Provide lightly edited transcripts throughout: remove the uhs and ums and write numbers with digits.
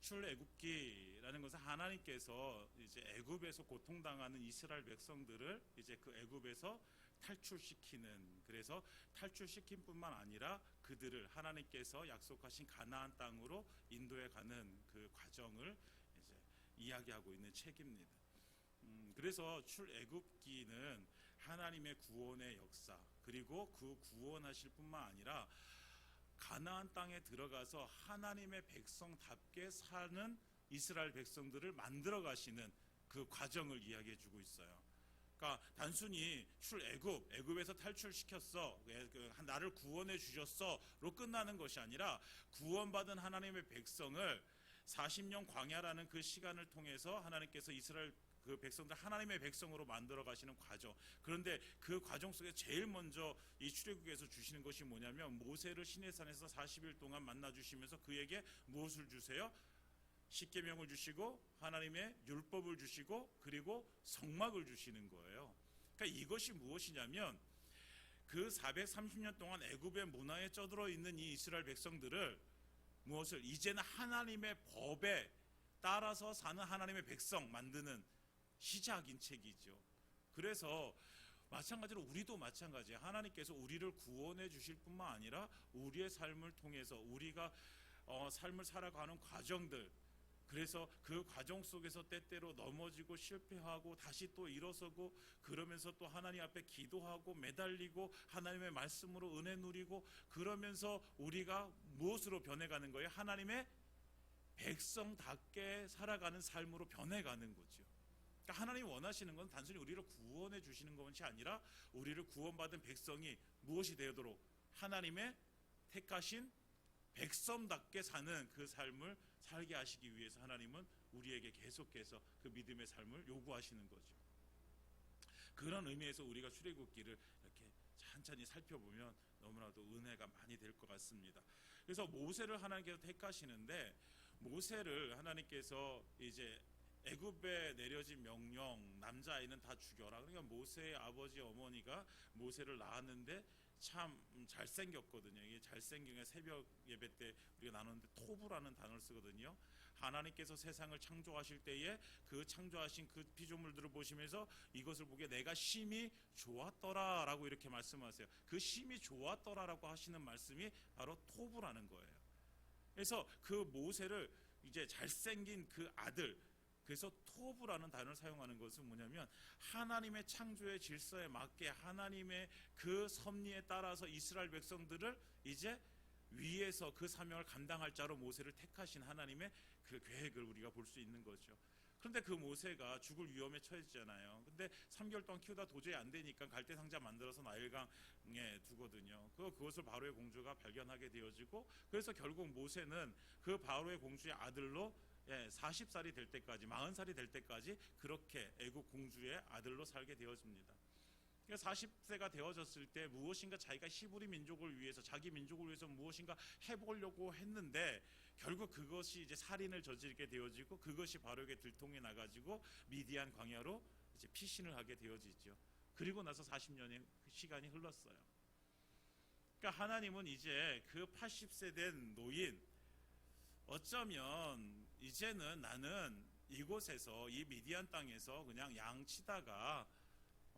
출애굽기라는 것은 하나님께서 이제 애굽에서 고통당하는 이스라엘 백성들을 이제 그 애굽에서 탈출시키는, 그래서 탈출시킨 뿐만 아니라 그들을 하나님께서 약속하신 가나안 땅으로 인도해 가는 그 과정을 이제 이야기하고 있는 책입니다. 그래서 출애굽기는 하나님의 구원의 역사, 그리고 그 구원하실 뿐만 아니라 가나안 땅에 들어가서 하나님의 백성답게 사는 이스라엘 백성들을 만들어 가시는 그 과정을 이야기해 주고 있어요. 그러니까 단순히 애굽에서 탈출시켰어, 나를 구원해 주셨어로 끝나는 것이 아니라 구원받은 하나님의 백성을 40년 광야라는 그 시간을 통해서 하나님께서 이스라엘 그 백성들 하나님의 백성으로 만들어 가시는 과정. 그런데 그 과정 속에 제일 먼저 이 출애굽기에서 주시는 것이 뭐냐면, 모세를 시내산에서 40일 동안 만나 주시면서 그에게 무엇을 주세요? 십계명을 주시고 하나님의 율법을 주시고 그리고 성막을 주시는 거예요. 그러니까 이것이 무엇이냐면, 그 430년 동안 애굽의 문화에 쩌들어 있는 이 이스라엘 백성들을 무엇을 이제는 하나님의 법에 따라서 사는 하나님의 백성 만드는 시작인 책이죠. 그래서 마찬가지로 우리도 마찬가지예요. 하나님께서 우리를 구원해 주실 뿐만 아니라 우리의 삶을 통해서 우리가 삶을 살아가는 과정들, 그래서 그 과정 속에서 때때로 넘어지고 실패하고 다시 또 일어서고, 그러면서 또 하나님 앞에 기도하고 매달리고 하나님의 말씀으로 은혜 누리고, 그러면서 우리가 무엇으로 변해가는 거예요? 하나님의 백성답게 살아가는 삶으로 변해가는 거죠. 그러니까 하나님이 원하시는 건 단순히 우리를 구원해 주시는 것이 아니라 우리를 구원받은 백성이 무엇이 되도록 하나님의 택하신 백성답게 사는 그 삶을 살게 하시기 위해서 하나님은 우리에게 계속해서 그 믿음의 삶을 요구하시는 거죠. 그런 의미에서 우리가 출애굽기를 이렇게 천천히 살펴보면 너무나도 은혜가 많이 될 것 같습니다. 그래서 모세를 하나님께서 택하시는데, 모세를 하나님께서 이제 애굽에 내려진 명령, 남자아이는 다 죽여라. 그러니까 모세의 아버지 어머니가 모세를 낳았는데 참 잘생겼거든요. 이게 잘생긴, 새벽 예배 때 우리가 나누는데 토부라는 단어를 쓰거든요. 하나님께서 세상을 창조하실 때에 그 창조하신 그 피조물들을 보시면서 이것을 보기에 내가 심히 좋았더라 라고 이렇게 말씀하세요. 그 심히 좋았더라 라고 하시는 말씀이 바로 토부라는 거예요. 그래서 그 모세를 이제 잘생긴 그 아들, 그래서 토부라는 단어를 사용하는 것은 뭐냐면, 하나님의 창조의 질서에 맞게 하나님의 그 섭리에 따라서 이스라엘 백성들을 이제 위에서 그 사명을 감당할 자로 모세를 택하신 하나님의 그 계획을 우리가 볼 수 있는 거죠. 그런데 그 모세가 죽을 위험에 처해지잖아요. 근데 3개월 동안 키우다 도저히 안 되니까 갈대 상자 만들어서 나일강에 두거든요. 그것을 바로의 공주가 발견하게 되어지고, 그래서 결국 모세는 그 바로의 공주의 아들로 40살이 될 때까지, 40살이 될 때까지 그렇게 애국 공주의 아들로 살게 되어집니다. 40세가 되어졌을 때 무엇인가 자기가 히브리 민족을 위해서, 자기 민족을 위해서 무엇인가 해보려고 했는데, 결국 그것이 이제 살인을 저지르게 되어지고, 그것이 바로에게 들통이 나가지고 미디안 광야로 이제 피신을 하게 되어지죠. 그리고 나서 40년의 시간이 흘렀어요. 그러니까 하나님은 이제 그 80세 된 노인, 어쩌면 이제는 나는 이곳에서, 이 미디안 땅에서 그냥 양치다가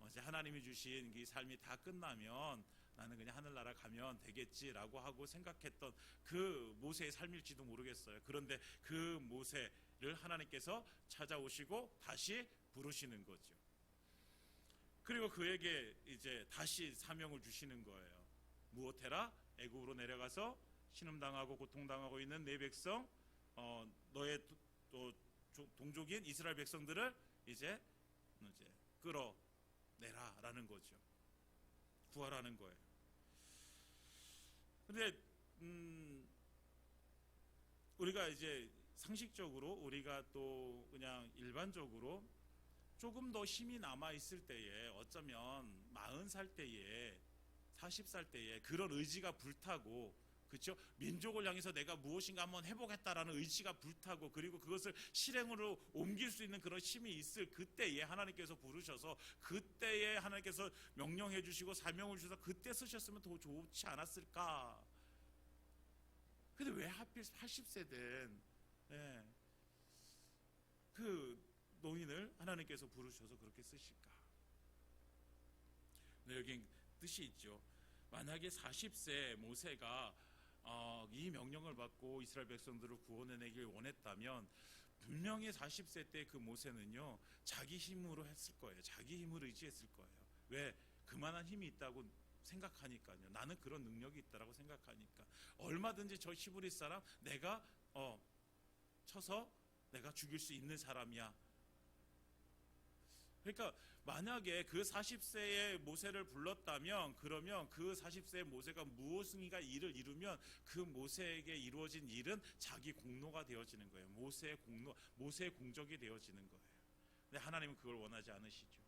이제 하나님이 주신 이 삶이 다 끝나면 나는 그냥 하늘나라 가면 되겠지라고 하고 생각했던 그 모세의 삶일지도 모르겠어요. 그런데 그 모세를 하나님께서 찾아오시고 다시 부르시는 거죠. 그리고 그에게 이제 다시 사명을 주시는 거예요. 무엇해라? 애굽으로 내려가서 신음당하고 고통당하고 있는 내 백성, 너의 또 동족인 이스라엘 백성들을 이제 끌어내라 라는 거죠. 구하라는 거예요. 근데 우리가 이제 상식적으로, 우리가 또 그냥 일반적으로 조금 더 힘이 남아있을 때에, 어쩌면 40살 때에, 40살 때에 그런 의지가 불타고, 그렇죠? 민족을 향해서 내가 무엇인가 한번 해보겠다라는 의지가 불타고, 그리고 그것을 실행으로 옮길 수 있는 그런 힘이 있을 그때에 하나님께서 부르셔서, 그때에 하나님께서 명령해 주시고 사명을 주셔서 그때 쓰셨으면 더 좋지 않았을까? 근데 왜 하필 80세 된 예, 그 노인을 하나님께서 부르셔서 그렇게 쓰실까? 네, 여기 뜻이 있죠. 만약에 40세 모세가 이 명령을 받고 이스라엘 백성들을 구원해내길 원했다면 분명히 40세 때 그 모세는요 자기 힘으로 했을 거예요. 자기 힘을 의지했을 거예요. 왜? 그만한 힘이 있다고 생각하니까요. 나는 그런 능력이 있다라고 생각하니까 얼마든지 저 히브리 사람 내가 쳐서 내가 죽일 수 있는 사람이야. 그러니까 만약에 그 40세의 모세를 불렀다면 그러면 그 40세의 모세가 무엇인가 일을 이루면 그 모세에게 이루어진 일은 자기 공로가 되어지는 거예요. 모세의 공로, 모세의 공적이 되어지는 거예요. 근데 하나님은 그걸 원하지 않으시죠.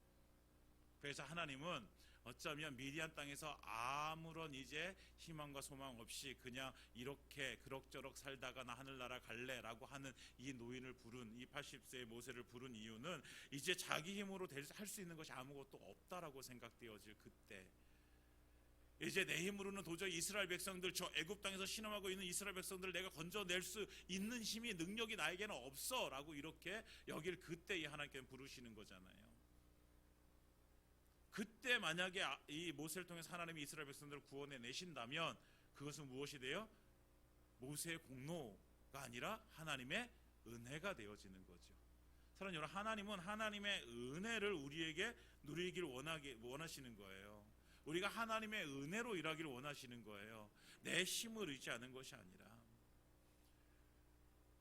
그래서 하나님은 어쩌면 미디안 땅에서 아무런 이제 희망과 소망 없이 그냥 이렇게 그럭저럭 살다가 나 하늘나라 갈래라고 하는 이 노인을 부른, 이 80세의 모세를 부른 이유는 이제 자기 힘으로 할 수 있는 것이 아무것도 없다라고 생각되어질 그때, 이제 내 힘으로는 도저히 이스라엘 백성들, 저 애굽 땅에서 신음하고 있는 이스라엘 백성들을 내가 건져낼 수 있는 힘이, 능력이 나에게는 없어 라고 이렇게 여길 그때 이 하나님께는 부르시는 거잖아요. 그때 만약에 이 모세를 통해서 하나님이 이스라엘 백성들을 구원해 내신다면 그것은 무엇이 돼요? 모세의 공로가 아니라 하나님의 은혜가 되어지는 거죠. 사랑하는 여러분, 하나님은 하나님의 은혜를 우리에게 누리길 원하시는 거예요. 우리가 하나님의 은혜로 일하기를 원하시는 거예요. 내 힘을 의지하는 것이 아니라.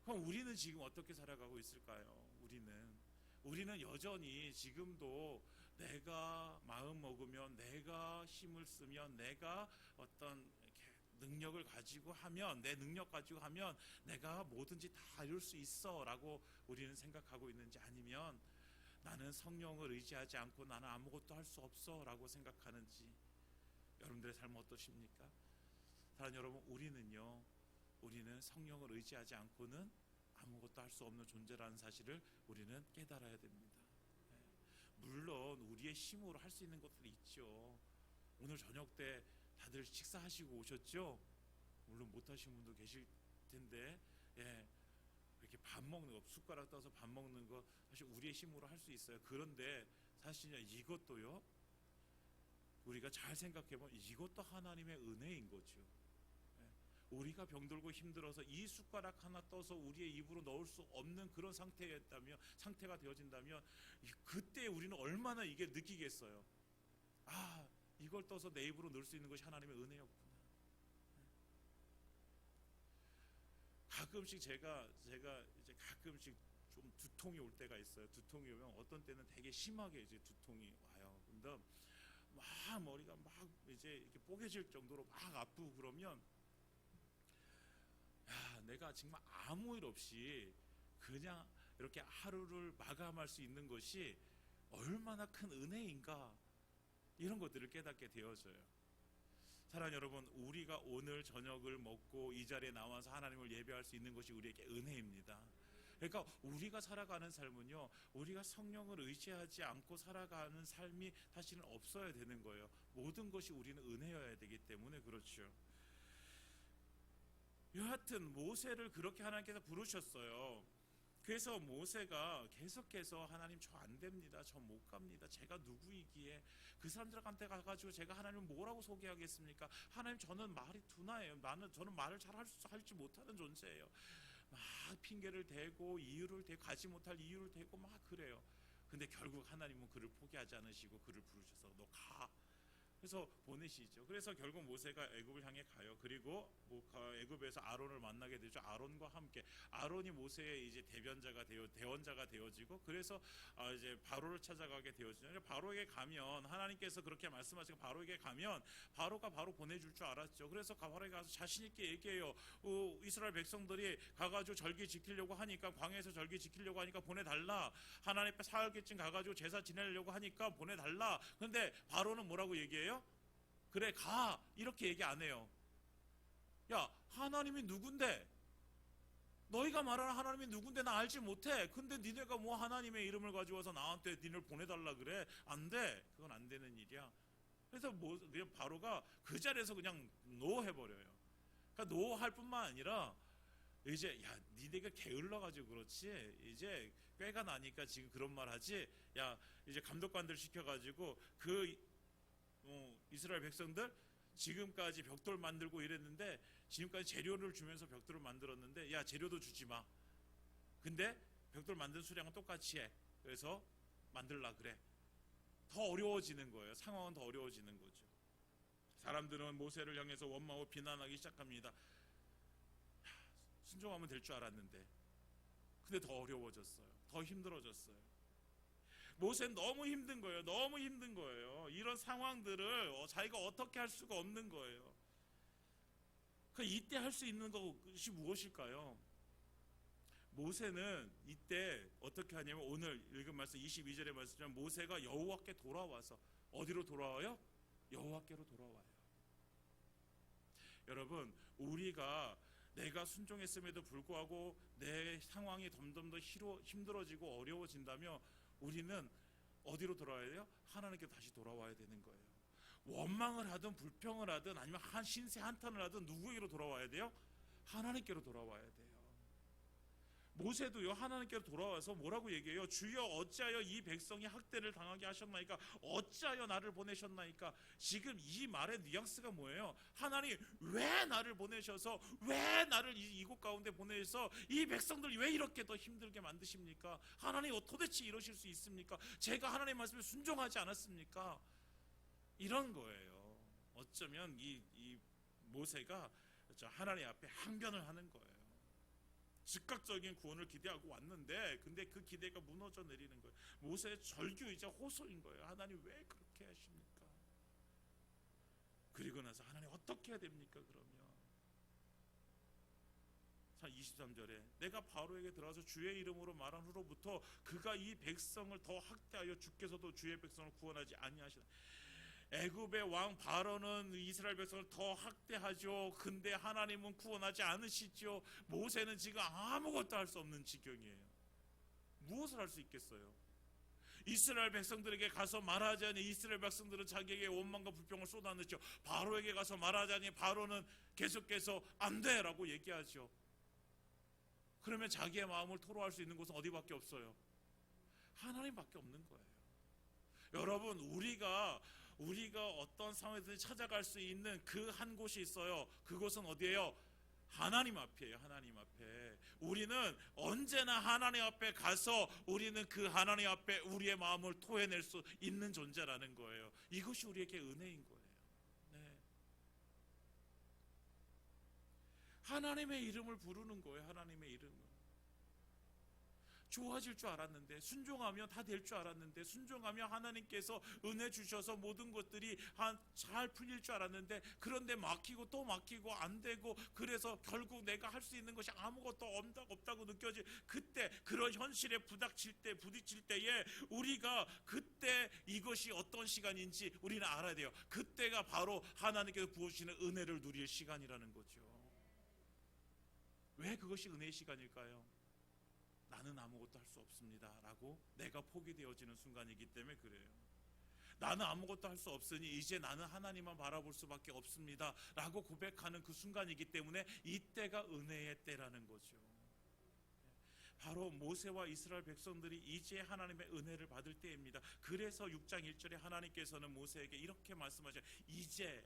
그럼 우리는 지금 어떻게 살아가고 있을까요? 우리는 여전히 지금도 내가 마음 먹으면, 내가 힘을 쓰면, 내가 어떤 능력을 가지고 하면, 내 능력 가지고 하면 내가 뭐든지 다 이룰 수 있어 라고 우리는 생각하고 있는지, 아니면 나는 성령을 의지하지 않고 나는 아무것도 할 수 없어 라고 생각하는지, 여러분들의 삶은 어떠십니까? 사랑하는 여러분, 우리는 성령을 의지하지 않고는 아무것도 할 수 없는 존재라는 사실을 우리는 깨달아야 됩니다. 물론 우리의 힘으로 할 수 있는 것들이 있죠. 오늘 저녁 때 다들 식사하시고 오셨죠? 물론 못하신 분도 계실 텐데, 이렇게 밥 먹는 거, 숟가락 떠서 밥 먹는 거 사실 우리의 힘으로 할 수 있어요. 그런데 사실 이것도요, 우리가 잘 생각해보면 이것도 하나님의 은혜인 거죠. 우리가 병들고 힘들어서 이 숟가락 하나 떠서 우리의 입으로 넣을 수 없는 그런 상태가 되어진다면 그때 우리는 얼마나 이게 느끼겠어요. 아, 이걸 떠서 내 입으로 넣을 수 있는 것이 하나님의 은혜였구나. 가끔씩 제가 이제 가끔씩 좀 두통이 올 때가 있어요. 두통이 오면 어떤 때는 되게 심하게 이제 두통이 와요. 근데 막 머리가 막 이제 이렇게 뽀개질 정도로 막 아프고 그러면, 내가 정말 아무 일 없이 그냥 이렇게 하루를 마감할 수 있는 것이 얼마나 큰 은혜인가, 이런 것들을 깨닫게 되어져요. 사랑하는 여러분, 우리가 오늘 저녁을 먹고 이 자리에 나와서 하나님을 예배할 수 있는 것이 우리에게 은혜입니다. 그러니까 우리가 살아가는 삶은요, 우리가 성령을 의지하지 않고 살아가는 삶이 사실은 없어야 되는 거예요. 모든 것이 우리는 은혜여야 되기 때문에 그렇죠. 여하튼 모세를 그렇게 하나님께서 부르셨어요. 그래서 모세가 계속해서 하나님, 저 안 됩니다, 저 못 갑니다, 제가 누구이기에 그 사람들한테 가가지고 제가 하나님을 뭐라고 소개하겠습니까? 하나님, 저는 말이 둔하예요. 저는 말을 잘 할지 못하는 존재예요. 막 핑계를 대고 이유를 대고, 가지 못할 이유를 대고 막 그래요. 근데 결국 하나님은 그를 포기하지 않으시고 그를 부르셔서 너 가, 그래서 보내시죠. 그래서 결국 모세가 애굽을 향해 가요. 그리고 애굽에서 아론을 만나게 되죠. 아론과 함께, 아론이 모세의 이제 대원자가 되어지고, 그래서 이제 바로를 찾아가게 되어지죠. 바로에게 가면, 하나님께서 그렇게 말씀하시고 바로에게 가면 바로가 바로 보내줄 줄 알았죠. 그래서 바로에게 가서 자신 있게 얘기해요. 이스라엘 백성들이 가가지고 절기 지키려고 하니까, 광야에서 절기 지키려고 하니까 보내달라. 하나님 앞에 사흘쯤 가가지고 제사 지내려고 하니까 보내달라. 근데 바로는 뭐라고 얘기해요? 그래, 가, 이렇게 얘기 안 해요. 야, 하나님이 누군데? 너희가 말하는 하나님이 누군데 나 알지 못해. 근데 니네가 뭐 하나님의 이름을 가지고서 나한테 니를 보내달라 그래? 안 돼. 그건 안 되는 일이야. 그래서 바로가 그 자리에서 그냥 노 해버려요. 그러니까 노 할 뿐만 아니라 이제 야 니네가 게을러 가지고 그렇지 이제 꾀가 나니까 지금 그런 말 하지. 야 이제 감독관들 시켜가지고 그 이스라엘 백성들 지금까지 벽돌 만들고 이랬는데 지금까지 재료를 주면서 벽돌을 만들었는데 야 재료도 주지 마. 근데 벽돌 만든 수량은 똑같이 해. 그래서 만들라 그래. 더 어려워지는 거예요. 상황은 더 어려워지는 거죠. 사람들은 모세를 향해서 원망하고 비난하기 시작합니다. 순종하면 될 줄 알았는데 근데 더 어려워졌어요. 더 힘들어졌어요. 모세는 너무 힘든 거예요. 너무 힘든 거예요. 이런 상황들을 자기가 어떻게 할 수가 없는 거예요. 이때 할 수 있는 것이 무엇일까요? 모세는 이때 어떻게 하냐면 오늘 읽은 말씀 22절의 말씀처럼 모세가 여호와께 돌아와서 어디로 돌아와요? 여호와께로 돌아와요. 여러분 우리가 내가 순종했음에도 불구하고 내 상황이 점점 더 힘들어지고 어려워진다면 우리는 어디로 돌아와야 돼요? 하나님께 다시 돌아와야 되는 거예요. 원망을 하든 불평을 하든 아니면 한 신세 한탄을 하든 누구에게로 돌아와야 돼요? 하나님께로 돌아와야 돼요. 모세도요 하나님께로 돌아와서 뭐라고 얘기해요? 주여 어찌하여 이 백성이 학대를 당하게 하셨나이까? 어찌하여 나를 보내셨나이까? 지금 이 말의 뉘앙스가 뭐예요? 하나님 왜 나를 보내셔서 왜 나를 이곳 가운데 보내셔서 이 백성들 왜 이렇게 더 힘들게 만드십니까? 하나님 도대체 이러실 수 있습니까? 제가 하나님 말씀에 순종하지 않았습니까? 이런 거예요. 어쩌면 이 모세가 하나님 앞에 항변을 하는 거예요. 즉각적인 구원을 기대하고 왔는데 근데 그 기대가 무너져 내리는 거예요. 모세의 절규이자 호소인 거예요. 하나님 왜 그렇게 하십니까? 그리고 나서 하나님 어떻게 해야 됩니까? 그러면 23절에 내가 바로에게 들어가서 주의 이름으로 말한 후로부터 그가 이 백성을 더 학대하여 주께서도 주의 백성을 구원하지 아니하시나. 애굽의 왕 바로는 이스라엘 백성을 더 학대하죠. 근데 하나님은 구원하지 않으시죠. 모세는 지금 아무것도 할 수 없는 지경이에요. 무엇을 할 수 있겠어요? 이스라엘 백성들에게 가서 말하자니 이스라엘 백성들은 자기에게 원망과 불평을 쏟아냈죠. 바로에게 가서 말하자니 바로는 계속해서 안 돼 라고 얘기하죠. 그러면 자기의 마음을 토로할 수 있는 곳은 어디밖에 없어요? 하나님밖에 없는 거예요. 여러분 우리가 어떤 상황에서 찾아갈 수 있는 그 한 곳이 있어요. 그곳은 어디예요? 하나님 앞이에요. 하나님 앞에. 우리는 언제나 하나님 앞에 가서 우리는 그 하나님 앞에 우리의 마음을 토해낼 수 있는 존재라는 거예요. 이것이 우리에게 은혜인 거예요. 네. 하나님의 이름을 부르는 거예요. 하나님의 이름을. 좋아질 줄 알았는데 순종하면 다 될 줄 알았는데 순종하면 하나님께서 은혜 주셔서 모든 것들이 잘 풀릴 줄 알았는데 그런데 막히고 또 막히고 안 되고 그래서 결국 내가 할 수 있는 것이 아무것도 없다고 느껴질 그때 그런 현실에 부딪힐 때에 우리가 그때 이것이 어떤 시간인지 우리는 알아야 돼요. 그때가 바로 하나님께서 부어주시는 은혜를 누릴 시간이라는 거죠. 왜 그것이 은혜의 시간일까요? 나는 아무것도 할 수 없습니다 라고 내가 포기되어지는 순간이기 때문에 그래요. 나는 아무것도 할 수 없으니 이제 나는 하나님만 바라볼 수밖에 없습니다 라고 고백하는 그 순간이기 때문에 이때가 은혜의 때라는 거죠. 바로 모세와 이스라엘 백성들이 이제 하나님의 은혜를 받을 때입니다. 그래서 6장 1절에 하나님께서는 모세에게 이렇게 말씀하셔요. 이제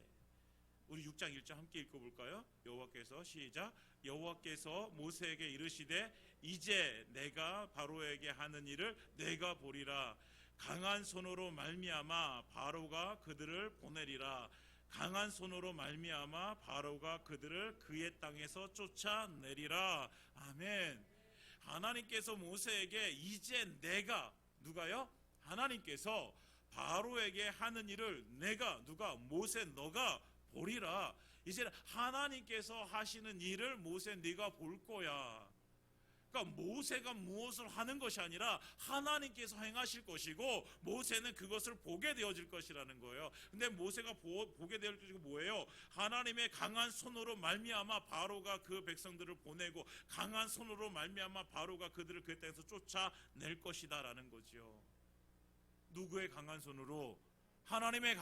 우리 6장 1절 함께 읽어볼까요? 여호와께서 시작. 여호와께서 모세에게 이르시되 이제 내가 바로에게 하는 일을 내가 보리라. 강한 손으로 말미암아 바로가 그들을 보내리라. 강한 손으로 말미암아 바로가 그들을 그의 땅에서 쫓아내리라. 아멘. 하나님께서 모세에게 이제 내가 누가요? 하나님께서 바로에게 하는 일을 내가 모세 너가 보리라. 이제 하나님께서 하시는 일을 모세 네가 볼 거야. 그러니까 모세가 무엇을 하는 것이 아니라 하나님께서 행하실 것이고 모세는 그것을 보게 되어질 것이라는 거예요. 근데 모세가 보게 되어질 것이 뭐예요? 하나님의 강한 손으로 말미암아 바로가 그 백성들을 보내고 강한 손으로 말미암아 바로가 그들을 그 땅에서 쫓아낼 것이다 라는 거죠. 누구의 강한 손으로? 하나님의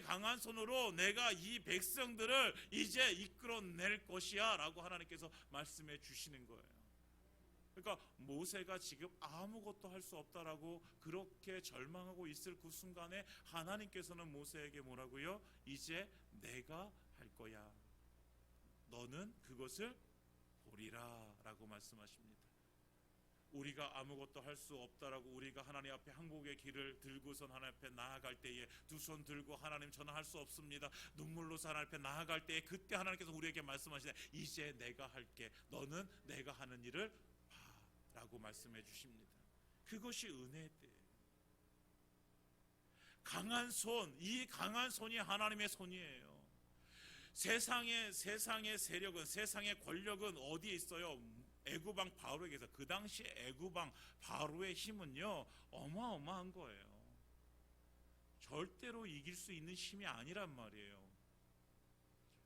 강한 손으로 내가 이 백성들을 이제 이끌어낼 것이야 라고 하나님께서 말씀해 주시는 거예요. 그러니까 모세가 지금 아무것도 할 수 없다라고 그렇게 절망하고 있을 그 순간에 하나님께서는 모세에게 뭐라고요? 이제 내가 할 거야. 너는 그것을 보리라 라고 말씀하십니다. 우리가 아무것도 할 수 없다라고 우리가 하나님 앞에 항복의 길을 들고선 하나님 앞에 나아갈 때에 두 손 들고 하나님 저는 할 수 없습니다. 눈물로서 하나님 앞에 나아갈 때에 그때 하나님께서 우리에게 말씀하시네. 이제 내가 할게. 너는 내가 하는 일을 봐 라고 말씀해 주십니다. 그것이 은혜의 때예요. 강한 손, 이 강한 손이 하나님의 손이에요. 세상의 세력은, 세상의 권력은 어디에 있어요? 애굽왕 바로에게서. 그 당시 애굽왕 바로의 힘은요 어마어마한 거예요. 절대로 이길 수 있는 힘이 아니란 말이에요.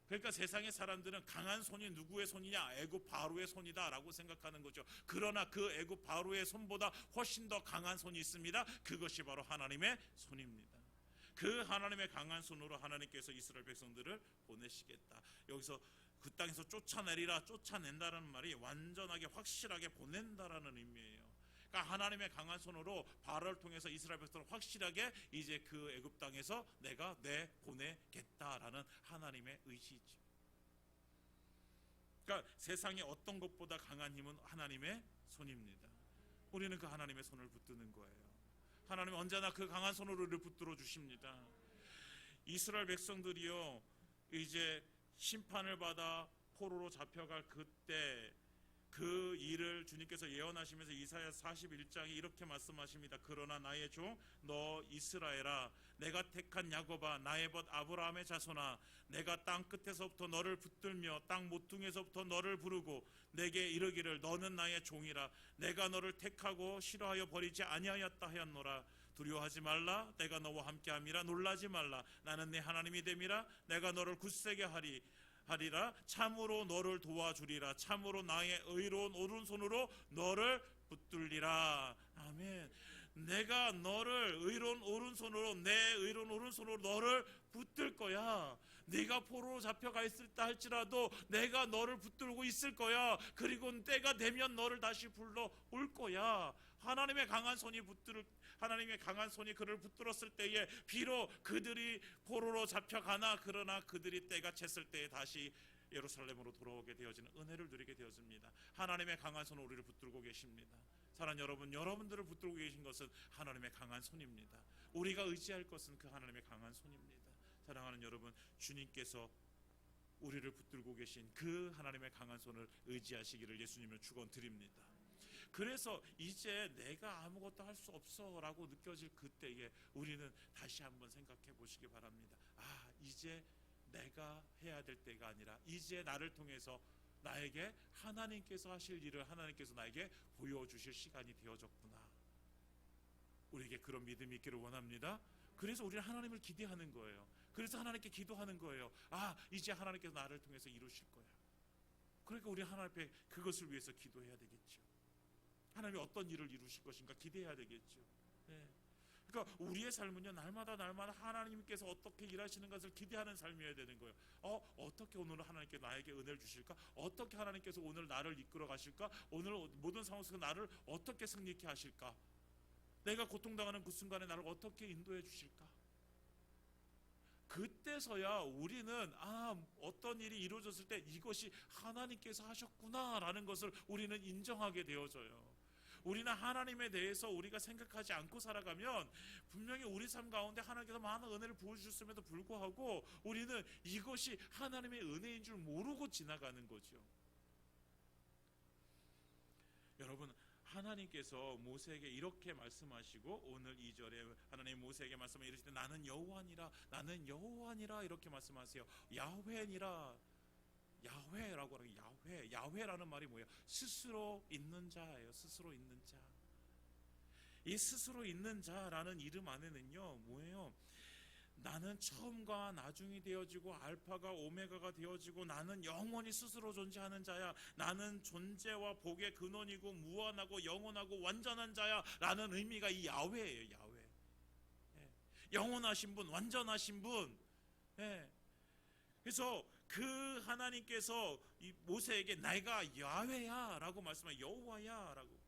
그러니까 세상의 사람들은 강한 손이 누구의 손이냐? 애굽 바로의 손이다 라고 생각하는 거죠. 그러나 그 애굽 바로의 손보다 훨씬 더 강한 손이 있습니다. 그것이 바로 하나님의 손입니다. 그 하나님의 강한 손으로 하나님께서 이스라엘 백성들을 보내시겠다. 여기서 그 땅에서 쫓아내리라, 쫓아낸다라는 말이 완전하게 확실하게 보낸다라는 의미예요. 그러니까 하나님의 강한 손으로 바로를 통해서 이스라엘 백성을 확실하게 이제 그 애굽 땅에서 내가 보내겠다라는 하나님의 의지죠. 그러니까 세상의 어떤 것보다 강한 힘은 하나님의 손입니다. 우리는 그 하나님의 손을 붙드는 거예요. 하나님은 언제나 그 강한 손으로 우리를 붙들어 주십니다. 이스라엘 백성들이요 이제 심판을 받아 포로로 잡혀갈 그때 그 일을 주님께서 예언하시면서 이사야 41장에 이렇게 말씀하십니다. 그러나 나의 종 너 이스라엘아, 내가 택한 야곱아, 나의 벗 아브라함의 자손아, 내가 땅 끝에서부터 너를 붙들며 땅 모퉁이에서부터 너를 부르고 내게 이르기를 너는 나의 종이라. 내가 너를 택하고 싫어하여 버리지 아니하였다 하였노라. 두려워하지 말라. 내가 너와 함께함이라. 놀라지 말라. 나는 네 하나님이 됨이라. 내가 너를 굳세게 하리라. 참으로 너를 도와주리라. 참으로 나의 의로운 오른손으로 너를 붙들리라. 아멘. 내가 너를 의로운 오른손으로, 내 의로운 오른손으로 너를 붙들 거야. 네가 포로로 잡혀가 있을 때 할지라도 내가 너를 붙들고 있을 거야. 그리고 때가 되면 너를 다시 불러 올 거야. 하나님의 강한 손이 그를 붙들었을 때에 비록 그들이 포로로 잡혀가나 그러나 그들이 때가 찼을 때에 다시 예루살렘으로 돌아오게 되어지는 은혜를 누리게 되었습니다. 하나님의 강한 손으로 우리를 붙들고 계십니다. 사랑하는 여러분, 여러분들을 붙들고 계신 것은 하나님의 강한 손입니다. 우리가 의지할 것은 그 하나님의 강한 손입니다. 사랑하는 여러분, 주님께서 우리를 붙들고 계신 그 하나님의 강한 손을 의지하시기를 예수님을 축원드립니다. 그래서 이제 내가 아무것도 할 수 없어 라고 느껴질 그때에 우리는 다시 한번 생각해 보시기 바랍니다. 이제 내가 해야 될 때가 아니라 이제 나를 통해서 나에게 하나님께서 하실 일을 하나님께서 나에게 보여주실 시간이 되어졌구나. 우리에게 그런 믿음이 있기를 원합니다. 그래서 우리는 하나님을 기대하는 거예요. 그래서 하나님께 기도하는 거예요. 이제 하나님께서 나를 통해서 이루실 거야. 그러니까 우리 하나님 앞에 그것을 위해서 기도해야 되겠죠. 하나님이 어떤 일을 이루실 것인가 기대해야 되겠죠. 네. 그러니까 우리의 삶은요 날마다 하나님께서 어떻게 일하시는 것을 기대하는 삶이어야 되는 거예요. 어떻게 오늘 하나님께 나에게 은혜를 주실까? 어떻게 하나님께서 오늘 나를 이끌어 가실까? 오늘 모든 상황 속에서 나를 어떻게 승리케 하실까? 내가 고통당하는 그 순간에 나를 어떻게 인도해 주실까? 그때서야 우리는 어떤 일이 이루어졌을 때 이것이 하나님께서 하셨구나 라는 것을 우리는 인정하게 되어져요. 우리는 하나님에 대해서 우리가 생각하지 않고 살아가면 분명히 우리 삶 가운데 하나님께서 많은 은혜를 부어주셨음에도 불구하고 우리는 이것이 하나님의 은혜인 줄 모르고 지나가는 거죠. 여러분, 하나님께서 모세에게 이렇게 말씀하시고 오늘 2절에 하나님 모세에게 말씀하시고 이르시되 나는 여호와니라 이렇게 말씀하세요. 야훼니라. 야훼라고 하는 야훼라는 말이 뭐예요? 스스로 있는 자예요. 스스로 있는 자. 이 스스로 있는 자라는 이름 안에는요 뭐예요? 나는 처음과 나중이 되어지고 알파가 오메가가 되어지고 나는 영원히 스스로 존재하는 자야. 나는 존재와 복의 근원이고 무한하고 영원하고 완전한 자야 라는 의미가 이 야훼예요. 야훼. 영원하신 분, 완전하신 분. 예. 그래서 그 하나님께서 이 모세에게 내가 야훼야 라고 말씀하여 여호와야 라고.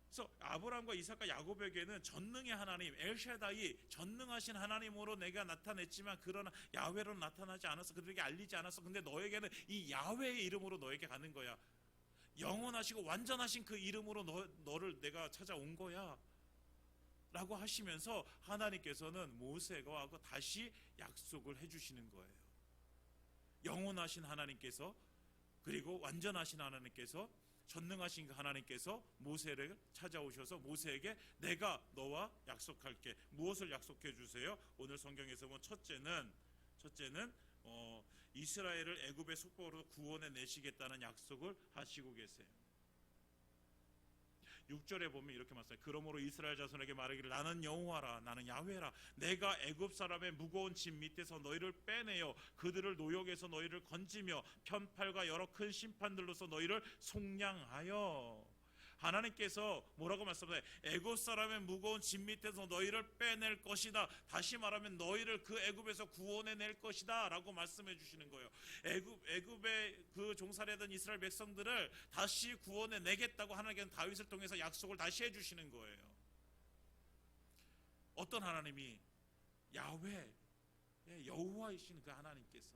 그래서 아브라함과 이삭과 야곱에게는 전능의 하나님 엘샤다이, 전능하신 하나님으로 내가 나타냈지만 그러나 야훼로 나타나지 않아서 그들에게 알리지 않았어. 근데 너에게는 이 야훼의 이름으로 너에게 가는 거야. 영원하시고 완전하신 그 이름으로 너를 내가 찾아온 거야 라고 하시면서 하나님께서는 모세와 다시 약속을 해주시는 거예요. 영원하신 하나님께서, 그리고 완전하신 하나님께서, 전능하신 하나님께서 모세를 찾아오셔서 모세에게 내가 너와 약속할게. 무엇을 약속해 주세요? 오늘 성경에서 보면 첫째는 이스라엘을 애굽의 속국으로 구원해 내시겠다는 약속을 하시고 계세요. 6절에 보면 이렇게 말씀해요. 그러므로 이스라엘 자손에게 말하기를 나는 여호와라, 나는 야훼라. 내가 애굽 사람의 무거운 짐 밑에서 너희를 빼내어 그들을 노역에서 너희를 건지며 편팔과 여러 큰 심판들로서 너희를 속량하여. 하나님께서 뭐라고 말씀하세요? 애굽 사람의 무거운 짐 밑에서 너희를 빼낼 것이다. 다시 말하면 너희를 그 애굽에서 구원해낼 것이다 라고 말씀해 주시는 거예요. 애굽의 그 종살이하던 이스라엘 백성들을 다시 구원해내겠다고 하나님께서는 다윗을 통해서 약속을 다시 해주시는 거예요. 어떤 하나님이? 야훼, 여호와이신 그 하나님께서.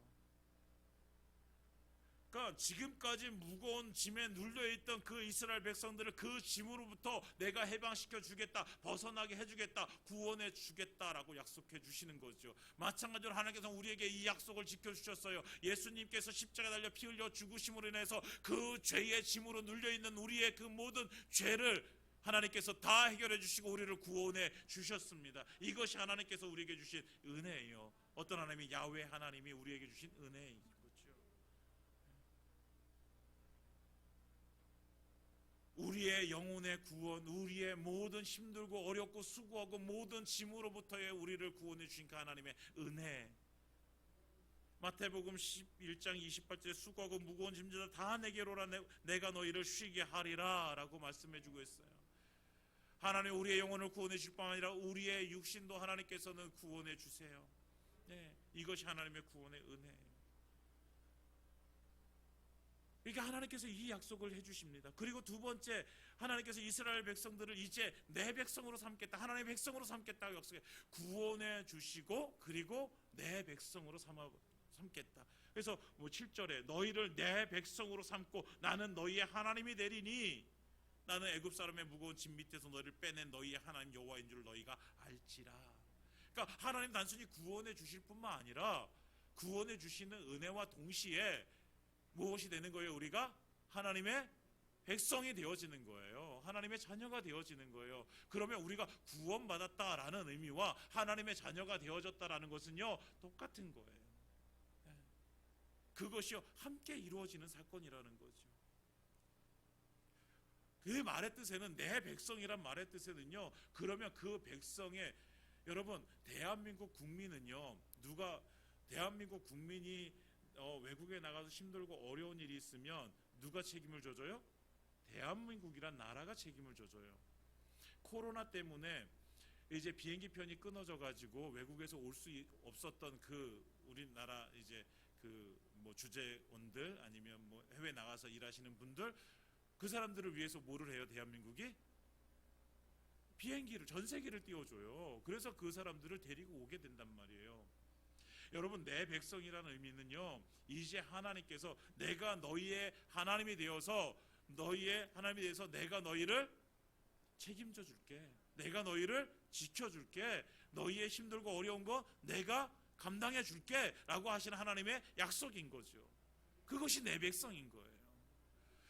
그러니까 지금까지 무거운 짐에 눌려있던 그 이스라엘 백성들을 그 짐으로부터 내가 해방시켜 주겠다, 벗어나게 해주겠다, 구원해 주겠다라고 약속해 주시는 거죠. 마찬가지로 하나님께서 우리에게 이 약속을 지켜주셨어요. 예수님께서 십자가에 달려 피 흘려 죽으심으로 인해서 그 죄의 짐으로 눌려있는 우리의 그 모든 죄를 하나님께서 다 해결해 주시고 우리를 구원해 주셨습니다. 이것이 하나님께서 우리에게 주신 은혜예요. 어떤 하나님이? 야훼 하나님이 우리에게 주신 은혜예요. 우리의 영혼의 구원, 우리의 모든 힘들고 어렵고 수고하고 모든 짐으로부터의 우리를 구원해 주신 그 하나님의 은혜. 마태복음 11장 28절에 수고하고 무거운 짐자들 다 내게로 오라, 내가 너희를 쉬게 하리라 라고 말씀해 주고 있어요. 하나님 우리의 영혼을 구원해 줄 뿐만 아니라 우리의 육신도 하나님께서는 구원해 주세요. 네, 이것이 하나님의 구원의 은혜예요. 그러니까 하나님께서 이 약속을 해주십니다. 그리고 두 번째, 하나님께서 이스라엘 백성들을 이제 내 백성으로 삼겠다, 하나님의 백성으로 삼겠다고 약속해 구원해 주시고, 그리고 내 백성으로 삼겠다. 그래서 7절에 너희를 내 백성으로 삼고 나는 너희의 하나님이 되리니 나는 애굽 사람의 무거운 짐 밑에서 너희를 빼낸 너희의 하나님 여호와인 줄 너희가 알지라. 그러니까 하나님 단순히 구원해 주실 뿐만 아니라 구원해 주시는 은혜와 동시에 무엇이 되는 거예요? 우리가 하나님의 백성이 되어지는 거예요. 하나님의 자녀가 되어지는 거예요. 그러면 우리가 구원받았다라는 의미와 하나님의 자녀가 되어졌다라는 것은요 똑같은 거예요. 그것이요 함께 이루어지는 사건이라는 거죠. 그 말의 뜻에는, 내 백성이란 말의 뜻에는요, 그러면 그 백성의, 여러분 대한민국 국민은요, 대한민국 국민이 외국에 나가서 힘들고 어려운 일이 있으면 누가 책임을 져줘요? 대한민국이란 나라가 책임을 져줘요. 코로나 때문에 이제 비행기 편이 끊어져 가지고 외국에서 올 수 없었던 그 우리나라 이제 그 주재원들 아니면 해외 나가서 일하시는 분들, 그 사람들을 위해서 뭐를 해요? 대한민국이 비행기를, 전세기를 띄워줘요. 그래서 그 사람들을 데리고 오게 된단 말이에요. 여러분 내 백성이라는 의미는요, 이제 하나님께서 내가 너희의 하나님이 되어서 내가 너희를 책임져 줄게, 내가 너희를 지켜줄게, 너희의 힘들고 어려운 거 내가 감당해 줄게 라고 하시는 하나님의 약속인 거죠. 그것이 내 백성인 거예요.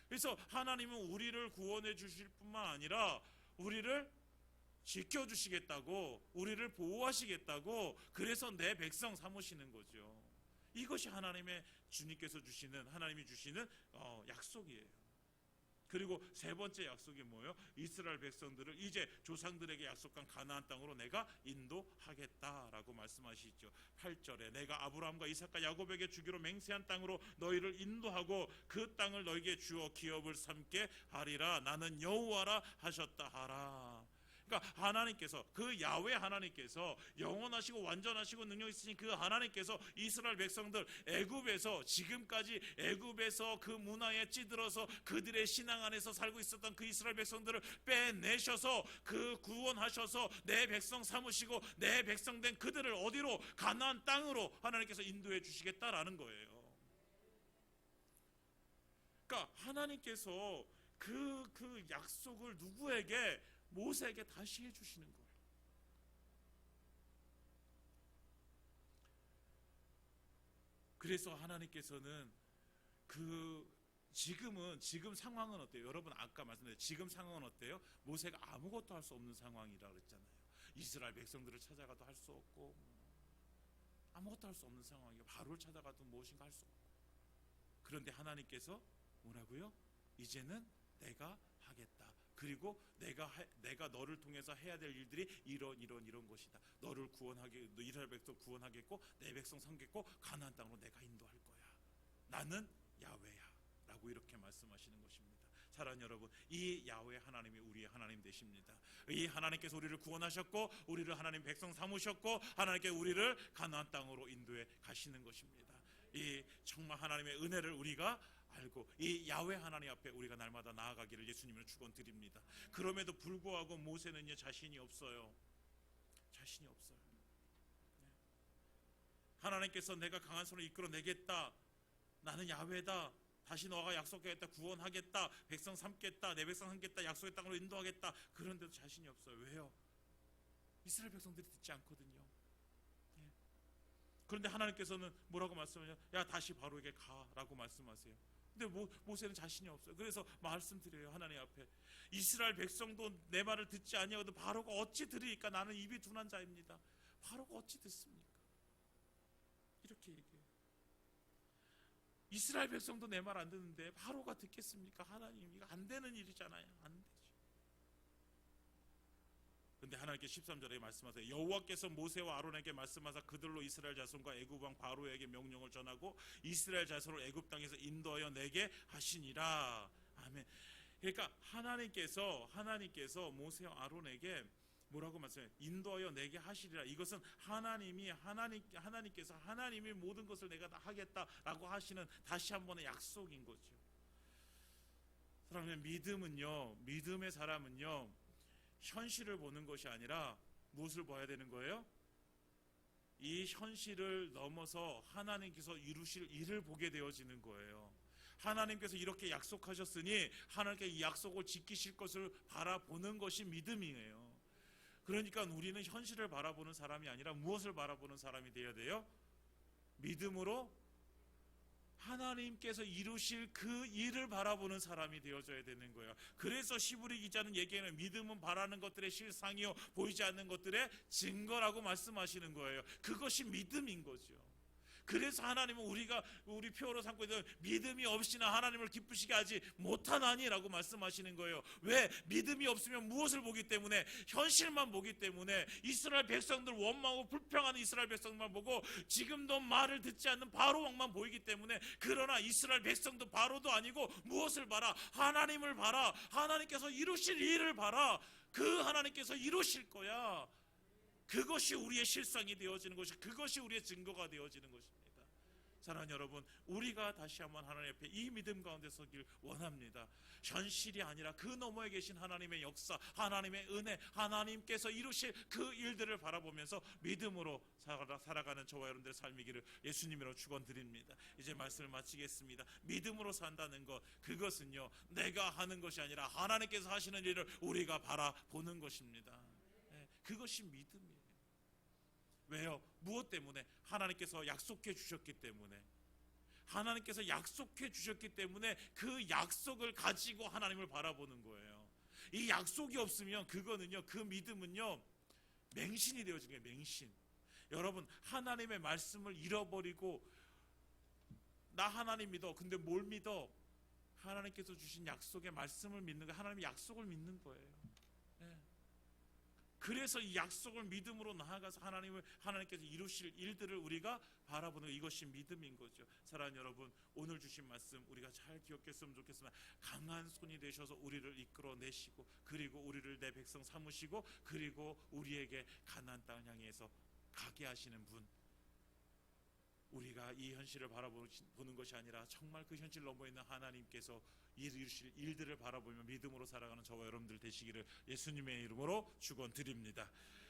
그래서 하나님은 우리를 구원해 주실 뿐만 아니라 우리를 지켜주시겠다고, 우리를 보호하시겠다고, 그래서 내 백성 삼으시는 거죠. 이것이 하나님이 주시는 약속이에요. 그리고 세 번째 약속이 뭐예요? 이스라엘 백성들을 이제 조상들에게 약속한 가나안 땅으로 내가 인도하겠다라고 말씀하시죠. 8절에 내가 아브라함과 이삭과 야곱에게 주기로 맹세한 땅으로 너희를 인도하고 그 땅을 너희에게 주어 기업을 삼게 하리라. 나는 여호와라 하셨다 하라. 그러니까 하나님께서, 그 야훼 하나님께서, 영원하시고 완전하시고 능력 있으신 그 하나님께서 이스라엘 백성들 애굽에서, 지금까지 애굽에서 그 문화에 찌들어서 그들의 신앙 안에서 살고 있었던 그 이스라엘 백성들을 빼내셔서 그 구원하셔서 내 백성 삼으시고 내 백성 된 그들을 어디로? 가나안 땅으로 하나님께서 인도해 주시겠다라는 거예요. 그러니까 하나님께서 그 약속을 누구에게? 모세에게 다시 해주시는 거예요. 그래서 하나님께서는 지금 상황은 어때요? 여러분 아까 말씀드린 지금 상황은 어때요? 모세가 아무것도 할 수 없는 상황이라 그랬잖아요. 이스라엘 백성들을 찾아가도 할 수 없고 아무것도 할 수 없는 상황이에요. 바로를 찾아가도 무엇인가 할 수 없고. 그런데 하나님께서 뭐라고요? 이제는 내가 하겠다. 그리고 내가 너를 통해서 해야 될 일들이 이런 것이다. 너를 구원하게, 이스라엘 백성 구원하겠고 내 백성 섬겠고 가나안 땅으로 내가 인도할 거야. 나는 야훼야 라고 이렇게 말씀하시는 것입니다. 사랑하는 여러분, 이 야훼 하나님이 우리의 하나님 되십니다. 이 하나님께서 우리를 구원하셨고 우리를 하나님 백성 삼으셨고 하나님께 우리를 가나안 땅으로 인도해 가시는 것입니다. 이 정말 하나님의 은혜를 우리가 알고 이 야훼 하나님 앞에 우리가 날마다 나아가기를 예수님은 축원드립니다. 그럼에도 불구하고 모세는요 자신이 없어요. 자신이 없어요. 하나님께서 내가 강한 손으로 이끌어내겠다, 나는 야훼다, 다시 너가 약속하겠다, 구원하겠다, 백성 삼겠다, 내 백성 삼겠다, 약속의 땅으로 인도하겠다. 그런데도 자신이 없어요. 왜요? 이스라엘 백성들이 듣지 않거든요. 그런데 하나님께서는 뭐라고 말씀하냐? 야 다시 바로에게 가라고 말씀하세요. 근데 모세는 자신이 없어요. 그래서 말씀드려요. 하나님 앞에 이스라엘 백성도 내 말을 듣지 아니하거든 바로가 어찌 들으니까 나는 입이 둔한 자입니다. 바로가 어찌 듣습니까? 이렇게 얘기해요. 이스라엘 백성도 내 말 안 듣는데 바로가 듣겠습니까? 하나님, 이거 안 되는 일이잖아요. 안 되죠. 근데 하나님께 13절에 말씀하세요. 여호와께서 모세와 아론에게 말씀하사 그들로 이스라엘 자손과 애굽 왕 바로에게 명령을 전하고 이스라엘 자손을 애굽 땅에서 인도하여 내게 하시니라. 아멘. 그러니까 하나님께서 모세와 아론에게 뭐라고 말씀해요? 인도하여 내게 하시리라. 이것은 하나님께서 하나님이 모든 것을 내가 다 하겠다라고 하시는 다시 한 번의 약속인 거죠. 그러면 믿음의 사람은요 현실을 보는 것이 아니라 무엇을 봐야 되는 거예요? 이 현실을 넘어서 하나님께서 이루실 일을 보게 되어지는 거예요. 하나님께서 이렇게 약속하셨으니 하나님께 이 약속을 지키실 것을 바라보는 것이 믿음이에요. 그러니까 우리는 현실을 바라보는 사람이 아니라 무엇을 바라보는 사람이 되어야 돼요? 믿음으로 하나님께서 이루실 그 일을 바라보는 사람이 되어져야 되는 거예요. 그래서 시브리 기자는 얘기하는 믿음은 바라는 것들의 실상이요 보이지 않는 것들의 증거라고 말씀하시는 거예요. 그것이 믿음인 거죠. 그래서 하나님은 우리 표로 삼고 있는 믿음이 없이나 하나님을 기쁘시게 하지 못하나니라고 말씀하시는 거예요. 왜? 믿음이 없으면 무엇을 보기 때문에? 현실만 보기 때문에. 이스라엘 백성들 원망하고 불평하는 이스라엘 백성만 보고 지금도 말을 듣지 않는 바로 왕만 보이기 때문에. 그러나 이스라엘 백성도 바로도 아니고 무엇을 봐라? 하나님을 봐라. 하나님께서 이루실 일을 봐라. 그 하나님께서 이루실 거야. 그것이 우리의 실상이 되어지는 것이, 그것이 우리의 증거가 되어지는 것입니다. 사랑하는 여러분, 우리가 다시 한번 하나님 앞에 이 믿음 가운데 서길 원합니다. 현실이 아니라 그 너머에 계신 하나님의 역사, 하나님의 은혜, 하나님께서 이루실 그 일들을 바라보면서 믿음으로 살아가는 저와 여러분들의 삶이기를 예수님으로 축원드립니다. 이제 말씀을 마치겠습니다. 믿음으로 산다는 것, 그것은요 내가 하는 것이 아니라 하나님께서 하시는 일을 우리가 바라보는 것입니다. 그것이 믿음이에요. 왜요? 무엇 때문에? 하나님께서 약속해 주셨기 때문에. 하나님께서 약속해 주셨기 때문에 그 약속을 가지고 하나님을 바라보는 거예요. 이 약속이 없으면 그거는요, 그 믿음은요 맹신이 되어진 거예요. 맹신. 여러분, 하나님의 말씀을 잃어버리고 나 하나님 믿어. 근데 뭘 믿어? 하나님께서 주신 약속의 말씀을 믿는 거예요. 하나님의 약속을 믿는 거예요. 그래서 이 약속을 믿음으로 나아가서 하나님께서 이루실 일들을 우리가 바라보는 이것이 믿음인 거죠. 사랑하는 여러분, 오늘 주신 말씀 우리가 잘 기억했으면 좋겠습니다. 강한 손이 되셔서 우리를 이끌어내시고, 그리고 우리를 내 백성 삼으시고, 그리고 우리에게 가나안 땅을 향해서 가게 하시는 분, 우리가 이 현실을 바라보는 것이 아니라 정말 그 현실 너머에 있는 하나님께서 이루실 일들을 바라보며 믿음으로 살아가는 저와 여러분들 되시기를 예수님의 이름으로 축원드립니다.